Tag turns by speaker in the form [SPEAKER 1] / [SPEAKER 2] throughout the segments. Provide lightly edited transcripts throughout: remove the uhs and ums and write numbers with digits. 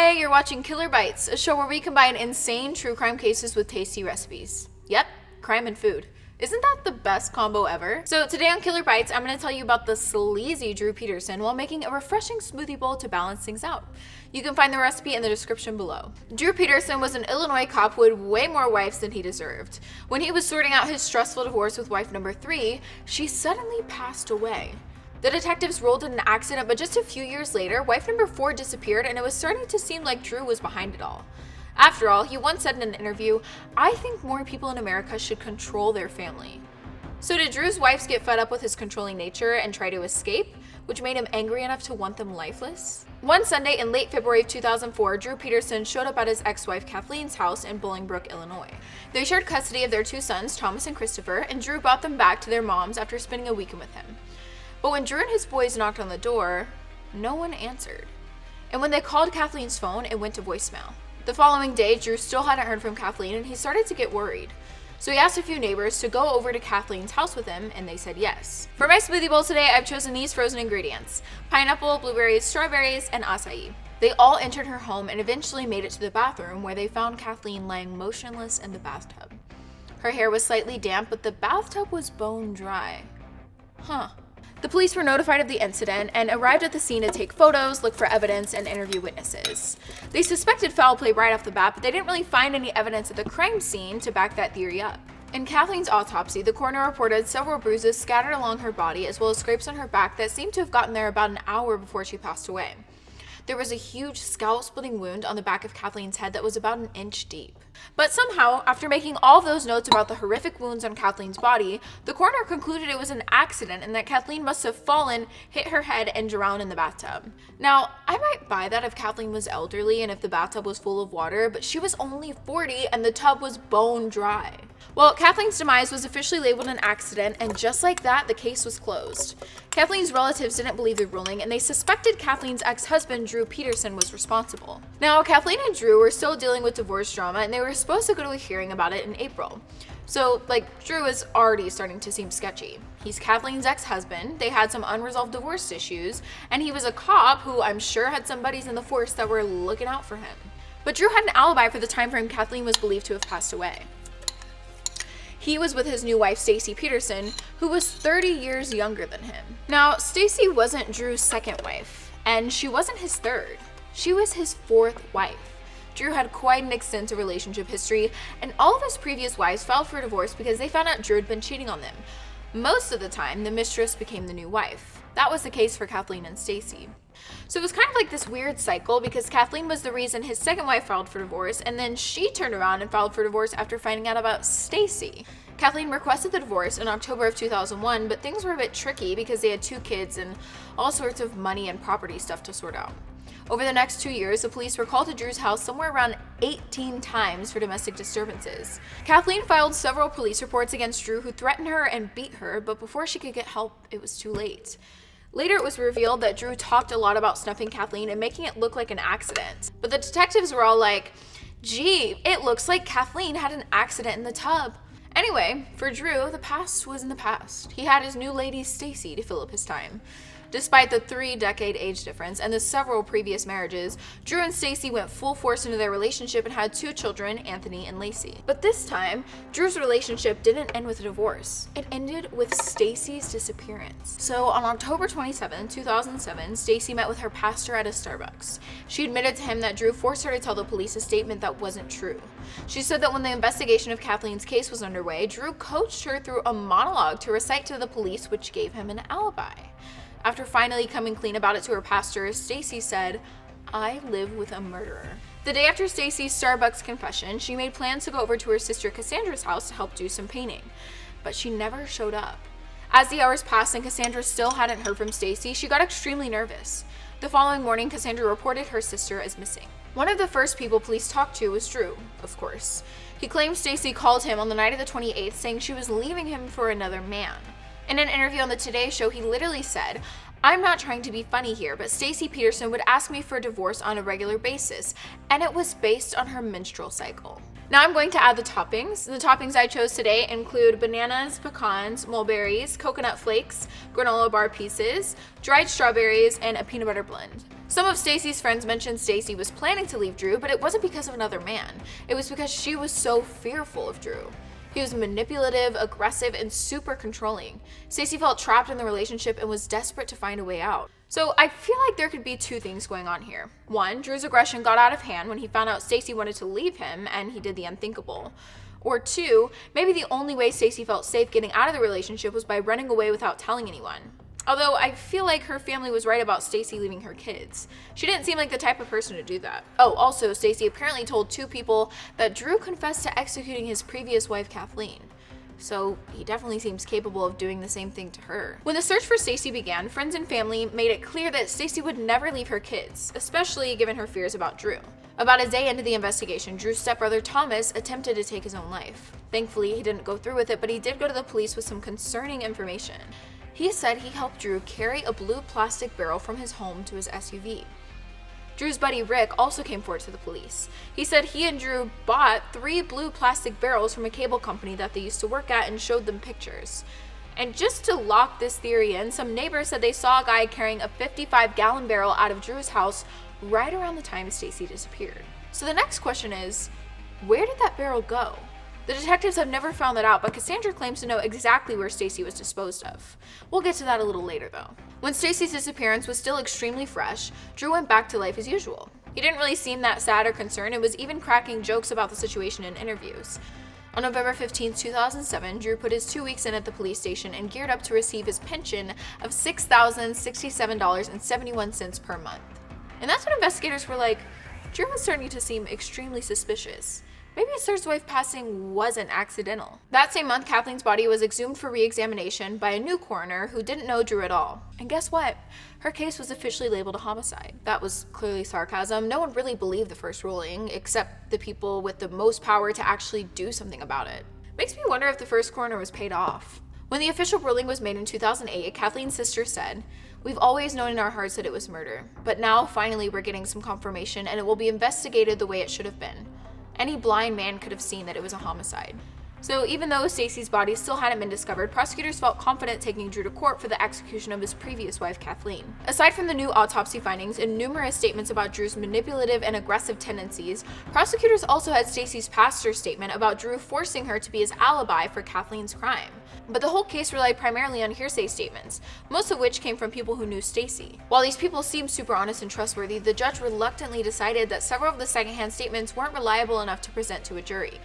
[SPEAKER 1] Hi, you're watching Killer Bites, a show where we combine insane true crime cases with tasty recipes. Yep, crime and food. Isn't that the best combo ever? So today on Killer Bites, I'm going to tell you about the sleazy Drew Peterson while making a refreshing smoothie bowl to balance things out. You can find the recipe in the description below. Drew Peterson was an Illinois cop who had way more wives than he deserved. When he was sorting out his stressful divorce with wife number 3, she suddenly passed away. The detectives ruled it an accident, but just a few years later, wife number 4 disappeared, and it was starting to seem like Drew was behind it all. After all, he once said in an interview, "I think more people in America should control their family." So did Drew's wives get fed up with his controlling nature and try to escape, which made him angry enough to want them lifeless? One Sunday in late February of 2004, Drew Peterson showed up at his ex-wife Kathleen's house in Bolingbrook, Illinois. They shared custody of their 2 sons, Thomas and Christopher, and Drew brought them back to their moms after spending a weekend with him. But when Drew and his boys knocked on the door, no one answered. And when they called Kathleen's phone, it went to voicemail. The following day, Drew still hadn't heard from Kathleen, and he started to get worried. So he asked a few neighbors to go over to Kathleen's house with him, and they said yes. For my smoothie bowl today, I've chosen these frozen ingredients: pineapple, blueberries, strawberries, and acai. They all entered her home and eventually made it to the bathroom, where they found Kathleen lying motionless in the bathtub. Her hair was slightly damp, but the bathtub was bone dry. The police were notified of the incident and arrived at the scene to take photos, look for evidence, and interview witnesses. They suspected foul play right off the bat, but they didn't really find any evidence at the crime scene to back that theory up. In Kathleen's autopsy, the coroner reported several bruises scattered along her body, as well as scrapes on her back that seemed to have gotten there about an hour before she passed away. There was a huge scalp-splitting wound on the back of Kathleen's head that was about an inch deep. But somehow, after making all those notes about the horrific wounds on Kathleen's body, the coroner concluded it was an accident and that Kathleen must have fallen, hit her head, and drowned in the bathtub. Now, I might buy that if Kathleen was elderly and if the bathtub was full of water, but she was only 40 and the tub was bone dry. Well, Kathleen's demise was officially labeled an accident, and just like that, the case was closed. Kathleen's relatives didn't believe the ruling, and they suspected Kathleen's ex-husband, Drew Peterson, was responsible. Now, Kathleen and Drew were still dealing with divorce drama, and they were supposed to go to a hearing about it in April. So, Drew is already starting to seem sketchy. He's Kathleen's ex-husband, they had some unresolved divorce issues, and he was a cop who I'm sure had some buddies in the force that were looking out for him. But Drew had an alibi for the time frame Kathleen was believed to have passed away. He was with his new wife, Stacey Peterson, who was 30 years younger than him. Now, Stacey wasn't Drew's second wife, and she wasn't his third. She was his 4th wife. Drew had quite an extensive relationship history, and all of his previous wives filed for divorce because they found out Drew had been cheating on them. Most of the time, the mistress became the new wife. That was the case for Kathleen and Stacey. So it was kind of like this weird cycle, because Kathleen was the reason his second wife filed for divorce, and then she turned around and filed for divorce after finding out about Stacey. Kathleen requested the divorce in October of 2001, but things were a bit tricky because they had 2 kids and all sorts of money and property stuff to sort out. Over the next 2 years, the police were called to Drew's house somewhere around 18 times for domestic disturbances. Kathleen filed several police reports against Drew, who threatened her and beat her, but before she could get help, it was too late. Later, it was revealed that Drew talked a lot about snuffing Kathleen and making it look like an accident. But the detectives were all like, "Gee, it looks like Kathleen had an accident in the tub." Anyway, for Drew, the past was in the past. He had his new lady, Stacy, to fill up his time. Despite the 3-decade age difference and the several previous marriages, Drew and Stacy went full force into their relationship and had 2 children, Anthony and Lacey. But this time, Drew's relationship didn't end with a divorce. It ended with Stacy's disappearance. So on October 27, 2007, Stacy met with her pastor at a Starbucks. She admitted to him that Drew forced her to tell the police a statement that wasn't true. She said that when the investigation of Kathleen's case was underway, Drew coached her through a monologue to recite to the police, which gave him an alibi. After finally coming clean about it to her pastor, Stacy said, "I live with a murderer." The day after Stacy's Starbucks confession, she made plans to go over to her sister Cassandra's house to help do some painting, but she never showed up. As the hours passed and Cassandra still hadn't heard from Stacy, she got extremely nervous. The following morning, Cassandra reported her sister as missing. One of the first people police talked to was Drew, of course. He claimed Stacy called him on the night of the 28th, saying she was leaving him for another man. In an interview on the Today Show, he literally said, "I'm not trying to be funny here, but Stacey Peterson would ask me for a divorce on a regular basis, and it was based on her menstrual cycle." Now I'm going to add the toppings. The toppings I chose today include bananas, pecans, mulberries, coconut flakes, granola bar pieces, dried strawberries, and a peanut butter blend. Some of Stacy's friends mentioned Stacy was planning to leave Drew, but it wasn't because of another man. It was because she was so fearful of Drew. He was manipulative, aggressive, and super controlling. Stacy felt trapped in the relationship and was desperate to find a way out. So I feel like there could be two things going on here. One, Drew's aggression got out of hand when he found out Stacy wanted to leave him and he did the unthinkable. Or two, maybe the only way Stacy felt safe getting out of the relationship was by running away without telling anyone. Although I feel like her family was right about Stacy leaving her kids. She didn't seem like the type of person to do that. Oh, also, Stacy apparently told two people that Drew confessed to executing his previous wife, Kathleen. So he definitely seems capable of doing the same thing to her. When the search for Stacy began, friends and family made it clear that Stacy would never leave her kids, especially given her fears about Drew. About a day into the investigation, Drew's stepbrother Thomas attempted to take his own life. Thankfully, he didn't go through with it, but he did go to the police with some concerning information. He said he helped Drew carry a blue plastic barrel from his home to his SUV. Drew's buddy Rick also came forward to the police. He said he and Drew bought 3 blue plastic barrels from a cable company that they used to work at and showed them pictures. And just to lock this theory in, some neighbors said they saw a guy carrying a 55-gallon barrel out of Drew's house right around the time Stacy disappeared. So the next question is, where did that barrel go? The detectives have never found that out, but Cassandra claims to know exactly where Stacy was disposed of. We'll get to that a little later though. When Stacy's disappearance was still extremely fresh, Drew went back to life as usual. He didn't really seem that sad or concerned and was even cracking jokes about the situation in interviews. On November 15, 2007, Drew put his 2 weeks in at the police station and geared up to receive his pension of $6,067.71 per month. And that's when investigators were like, Drew was starting to seem extremely suspicious. Maybe his third wife passing wasn't accidental. That same month, Kathleen's body was exhumed for re-examination by a new coroner who didn't know Drew at all. And guess what? Her case was officially labeled a homicide. That was clearly sarcasm. No one really believed the first ruling, except the people with the most power to actually do something about it. Makes me wonder if the first coroner was paid off. When the official ruling was made in 2008, Kathleen's sister said, "We've always known in our hearts that it was murder, but now finally we're getting some confirmation and it will be investigated the way it should have been. Any blind man could have seen that it was a homicide." So even though Stacy's body still hadn't been discovered, prosecutors felt confident taking Drew to court for the execution of his previous wife, Kathleen. Aside from the new autopsy findings and numerous statements about Drew's manipulative and aggressive tendencies, prosecutors also had Stacy's pastor's statement about Drew forcing her to be his alibi for Kathleen's crime. But the whole case relied primarily on hearsay statements, most of which came from people who knew Stacy. While these people seemed super honest and trustworthy, the judge reluctantly decided that several of the secondhand statements weren't reliable enough to present to a jury.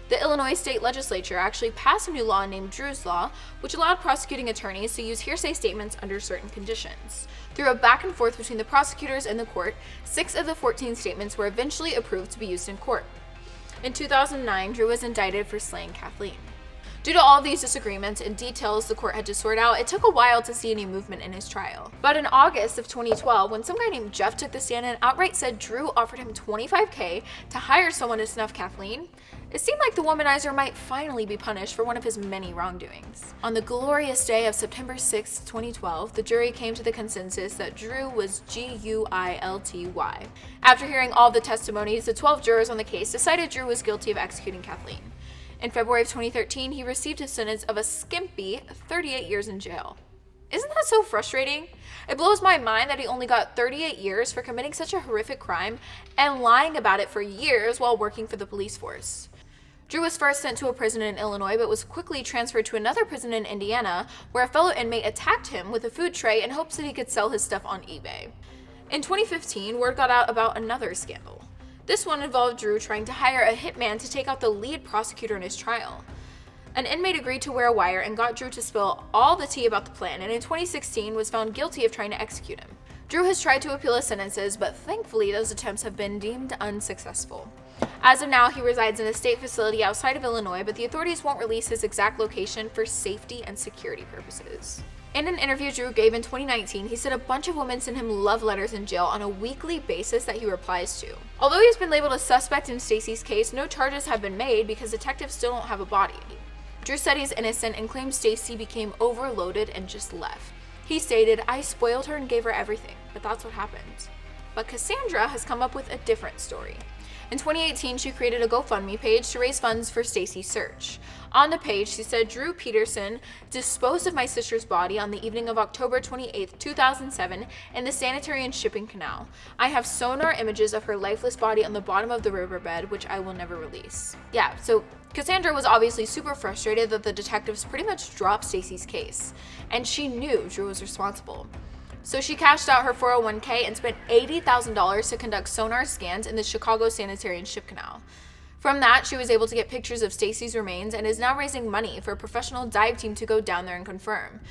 [SPEAKER 1] The Illinois state legislature actually passed a new law named Drew's Law, which allowed prosecuting attorneys to use hearsay statements under certain conditions. Through a back and forth between the prosecutors and the court, 6 of the 14 statements were eventually approved to be used in court. In 2009, Drew was indicted for slaying Kathleen. Due to all of these disagreements and details the court had to sort out, it took a while to see any movement in his trial. But in August of 2012, when some guy named Jeff took the stand and outright said Drew offered him $25,000 to hire someone to snuff Kathleen, it seemed like the womanizer might finally be punished for one of his many wrongdoings. On the glorious day of September 6, 2012, the jury came to the consensus that Drew was guilty. After hearing all the testimonies, the 12 jurors on the case decided Drew was guilty of executing Kathleen. In February of 2013, he received his sentence of a skimpy 38 years in jail. Isn't that so frustrating? It blows my mind that he only got 38 years for committing such a horrific crime and lying about it for years while working for the police force. Drew was first sent to a prison in Illinois, but was quickly transferred to another prison in Indiana, where a fellow inmate attacked him with a food tray in hopes that he could sell his stuff on eBay. In 2015, word got out about another scandal. This one involved Drew trying to hire a hitman to take out the lead prosecutor in his trial. An inmate agreed to wear a wire and got Drew to spill all the tea about the plan, and in 2016 was found guilty of trying to execute him. Drew has tried to appeal his sentences, but thankfully those attempts have been deemed unsuccessful. As of now, he resides in a state facility outside of Illinois, but the authorities won't release his exact location for safety and security purposes. In an interview Drew gave in 2019, he said a bunch of women send him love letters in jail on a weekly basis that he replies to. Although he's been labeled a suspect in Stacy's case, no charges have been made because detectives still don't have a body. Drew said he's innocent and claims Stacy became overloaded and just left. He stated, "I spoiled her and gave her everything, but that's what happened." But Cassandra has come up with a different story. In 2018, she created a GoFundMe page to raise funds for Stacy's search. On the page, she said, Drew Peterson disposed of my sister's body on the evening of October 28, 2007 in the sanitary and shipping canal. I have sonar images of her lifeless body on the bottom of the riverbed, which I will never release. Yeah, so Cassandra was obviously super frustrated that the detectives pretty much dropped Stacy's case, and she knew Drew was responsible. So she cashed out her 401k and spent $80,000 to conduct sonar scans in the Chicago sanitary and ship canal. From that, she was able to get pictures of Stacy's remains and is now raising money for a professional dive team to go down there and confirm.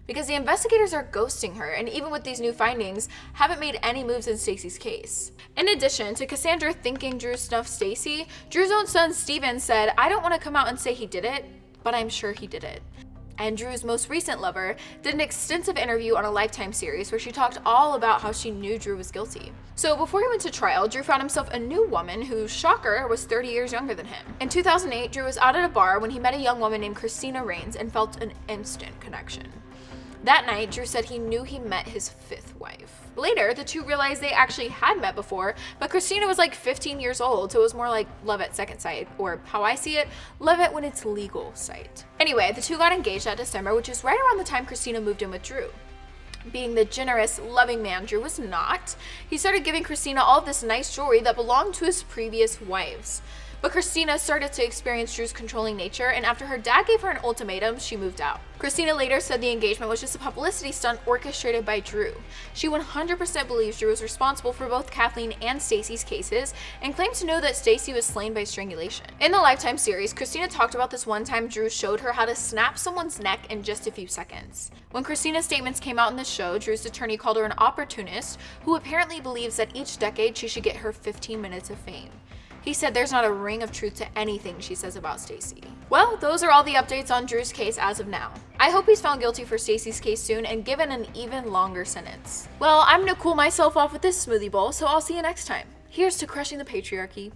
[SPEAKER 1] Because the investigators are ghosting her, and even with these new findings, haven't made any moves in Stacy's case. In addition to Cassandra thinking Drew snuffed Stacy, Drew's own son Steven said, I don't want to come out and say he did it, but I'm sure he did it. And Drew's most recent lover did an extensive interview on a Lifetime series where she talked all about how she knew Drew was guilty. So before he went to trial, Drew found himself a new woman who, shocker, was 30 years younger than him. In 2008, Drew was out at a bar when he met a young woman named Christina Rains and felt an instant connection. That night, Drew said he knew he met his fifth wife. Later, the two realized they actually had met before, but Christina was like 15 years old, so it was more like love at second sight, or how I see it, love it when it's legal sight. Anyway, the two got engaged that December, which is right around the time Christina moved in with Drew. Being the generous, loving man Drew was not, he started giving Christina all of this nice jewelry that belonged to his previous wives. But Christina started to experience Drew's controlling nature, and after her dad gave her an ultimatum, she moved out. Christina later said the engagement was just a publicity stunt orchestrated by Drew. She 100% believes Drew was responsible for both Kathleen and Stacy's cases, and claimed to know that Stacy was slain by strangulation. In the Lifetime series, Christina talked about this one time Drew showed her how to snap someone's neck in just a few seconds. When Christina's statements came out in the show, Drew's attorney called her an opportunist who apparently believes that each decade she should get her 15 minutes of fame. He said there's not a ring of truth to anything she says about Stacy. Well, those are all the updates on Drew's case as of now. I hope he's found guilty for Stacy's case soon and given an even longer sentence. Well, I'm gonna cool myself off with this smoothie bowl, so I'll see you next time. Here's to crushing the patriarchy.